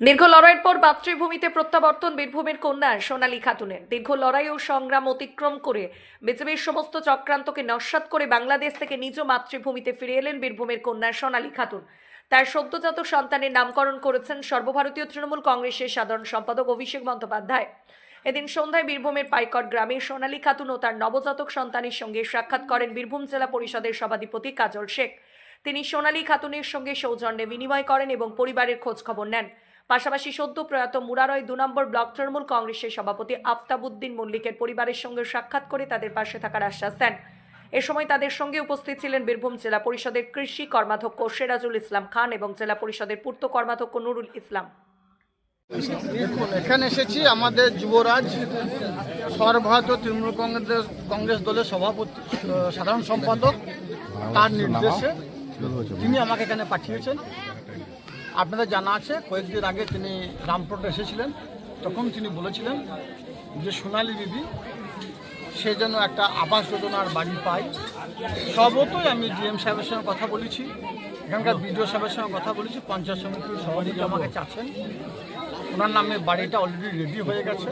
দীর্ঘ লড়াইয়ের পর মাতৃভূমিতে প্রত্যাবর্তন বীরভূমের কন্যা সোনালী খাতুনের। দীর্ঘ লড়াই ও সংগ্রাম অতিক্রম করে বিজেপির সমস্ত চক্রান্তকে নস্যাৎ করে বাংলাদেশ থেকে নিজ মাতৃভূমিতে ফিরে এলেন বীরভূমের কন্যা সোনালী খাতুন। তার সদ্যজাত সন্তানের নামকরণ করেছেন সর্বভারতীয় তৃণমূল কংগ্রেসের সাধারণ সম্পাদক অভিষেক বন্দ্যোপাধ্যায়। এদিন সন্ধ্যায় বীরভূমের পাইকট গ্রামে সোনালী খাতুন ও তার নবজাতক সন্তানের সঙ্গে সাক্ষাৎ করেন বীরভূম জেলা পরিষদের সভাধিপতি কাজল শেখ। তিনি সোনালী খাতুনের সঙ্গে সৌজন্যে বিনিময় করেন এবং পরিবারের খোঁজ খবর নেন। পাশাপাশি সদ্য প্রয়াত মুরারই 2 নম্বর ব্লক তৃণমূল কংগ্রেসের সভাপতি আফতাবউদ্দিন মল্লিকের পরিবারের সঙ্গে সাক্ষাৎ করে তাদের পাশে থাকার আশ্বাস দেন। এ সময় তাদের সঙ্গে উপস্থিত ছিলেন বীরভূম জেলা পরিষদের কৃষি কর্মাধ্যক্ষ সিরাজুল ইসলাম খান এবং জেলা পরিষদের পূর্ত কর্মাধ্যক্ষ নুরুল ইসলাম। এখানে এসেছি আমাদের যুবরাজ সর্বভারতীয় তৃণমূল কংগ্রেস দলের সভাপতি সাধারণ সম্পাদক, তার নির্দেশে তিনি আমাকে এখানে পাঠিয়েছেন। আপনাদের জানা আছে কয়েকদিন আগে তিনি রামপুরহাটে এসেছিলেন, তখন তিনি বলেছিলেন যে সোনালী বিবি সে যেন একটা আবাস যোজনার বাড়ি পায়। সর্বতই আমি ডিএম সাহেবের সঙ্গে কথা বলেছি, এখানকার বিডিও সাহেবের সঙ্গে কথা বলেছি, পঞ্চায়েত সমিতির সভাপতি আমাকে চাচ্ছেন, ওনার নামে বাড়িটা অলরেডি রেডি হয়ে গেছে।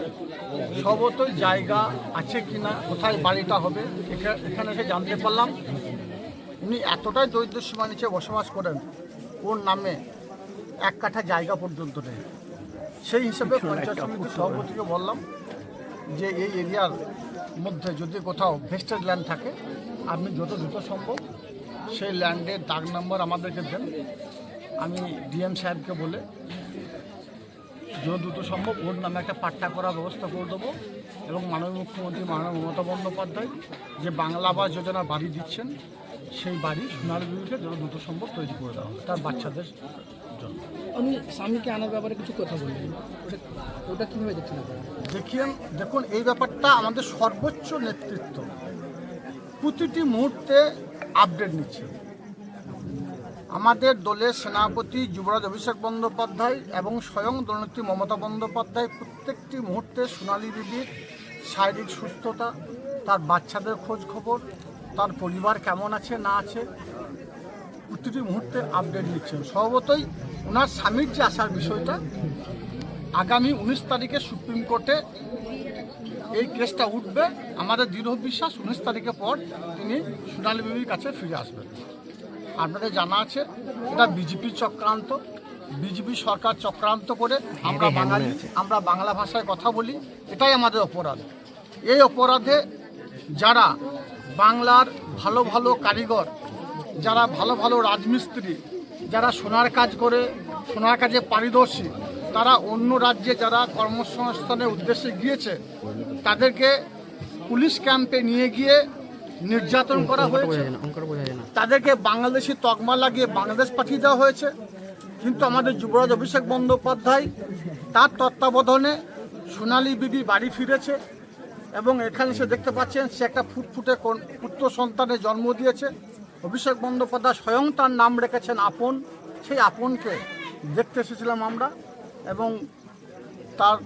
সর্বতই জায়গা আছে কিনা, কোথায় বাড়িটা হবে, এখানে এসে জানতে পারলাম উনি এতটাই দরিদ্র সীমার নিচে বসবাস করেন, ওর নামে 1 কাঠা জায়গা পর্যন্ত নেই। সেই হিসেবে পঞ্চায়েত সমিতির সভাপতিকে বললাম যে এই এরিয়ার মধ্যে যদি কোথাও ভেস্টেড ল্যান্ড থাকে আপনি যত দ্রুত সম্ভব সেই ল্যান্ডের দাগ নম্বর আমাদেরকে দেন। আমি ডিএম সাহেবকে বলে যত দ্রুত সম্ভব ওর নামে একটা পাট্টা করার ব্যবস্থা করে দেবো এবং মাননীয় মুখ্যমন্ত্রী মাননীয় মমতা বন্দ্যোপাধ্যায় যে বাংলা আবাস যোজনা বাড়ি দিচ্ছেন সেই বাড়ি সোনালী বিবিকে যত দ্রুত সম্ভব তৈরি করে দেওয়া তার বাচ্চাদের জন্য। আমি স্বামীকে আনার ব্যাপারে কিছু কথা বললেন, ওটা কীভাবে দেখছেন আপনারা? দেখুন এই ব্যাপারটা আমাদের সর্বোচ্চ নেতৃত্ব প্রতিটি মুহূর্তে আপডেট নিচ্ছে। আমাদের দলের সেনাপতি যুবরাজ অভিষেক বন্দ্যোপাধ্যায় এবং স্বয়ং দলনেত্রী মমতা বন্দ্যোপাধ্যায় প্রত্যেকটি মুহূর্তে সোনালী বিবির শারীরিক সুস্থতা, তার বাচ্চাদের খোঁজ খবর, তার পরিবার কেমন আছে না আছে প্রতিটি মুহূর্তে আপডেট নিচ্ছেন। স্বভাবতই ওনার স্বামীর যে আসার বিষয়টা আগামী 19 তারিখে সুপ্রিম কোর্টে এই কেসটা উঠবে। আমাদের দৃঢ় বিশ্বাস 19 তারিখের পর তিনি সোনালী বিবির কাছে ফিরে আসবেন। আপনাদের জানা আছে এটা বিজেপির চক্রান্ত, বিজেপি সরকার চক্রান্ত করে আমরা বাঙালি, আমরা বাংলা ভাষায় কথা বলি, এটাই আমাদের অপরাধ। এই অপরাধে যারা বাংলার ভালো ভালো কারিগর, যারা ভালো ভালো রাজমিস্ত্রি, যারা সোনার কাজ করে, সোনার কাজে পারদর্শী, তারা অন্য রাজ্যে যারা কর্মসংস্থানের উদ্দেশ্যে গিয়েছে তাদেরকে পুলিশ ক্যাম্পে নিয়ে গিয়ে নির্যাতন করা হয়েছে, তাদেরকে বাংলাদেশি তকমা লাগিয়ে বাংলাদেশ পাঠিয়ে দেওয়া হয়েছে। কিন্তু আমাদের যুবরাজ অভিষেক বন্দ্যোপাধ্যায় তার তত্ত্বাবধানে সোনালী বিবি বাড়ি ফিরেছে এবং এখানে সে দেখতে পাচ্ছেন সে একটা ফুটফুটে পুত্র সন্তানের জন্ম দিয়েছে। অভিষেক বন্দ্যোপাধ্যায় স্বয়ং তার নাম রেখেছেন আপন। সেই আপনকে দেখতে এসেছিলাম আমরা এবং তার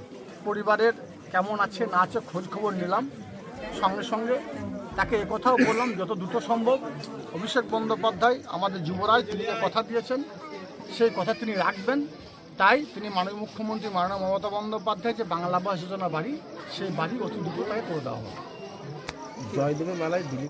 পরিবারের কেমন আছে না আছে খোঁজ খবর নিলাম। সঙ্গে সঙ্গে তাকে একথাও বললাম যত দ্রুত সম্ভব অভিষেক বন্দ্যোপাধ্যায় আমাদের যুবরাজ তিনি কথা দিয়েছেন সেই কথা তিনি রাখবেন। তাই তিনি মাননীয় মুখ্যমন্ত্রী মাননীয় মমতা বন্দ্যোপাধ্যায় যে বাংলা আবাস যোজনা বাড়ি সেই বাড়ি অতি দ্রুত তাকে করে দেওয়া হবে। জয়দেবের মেলায়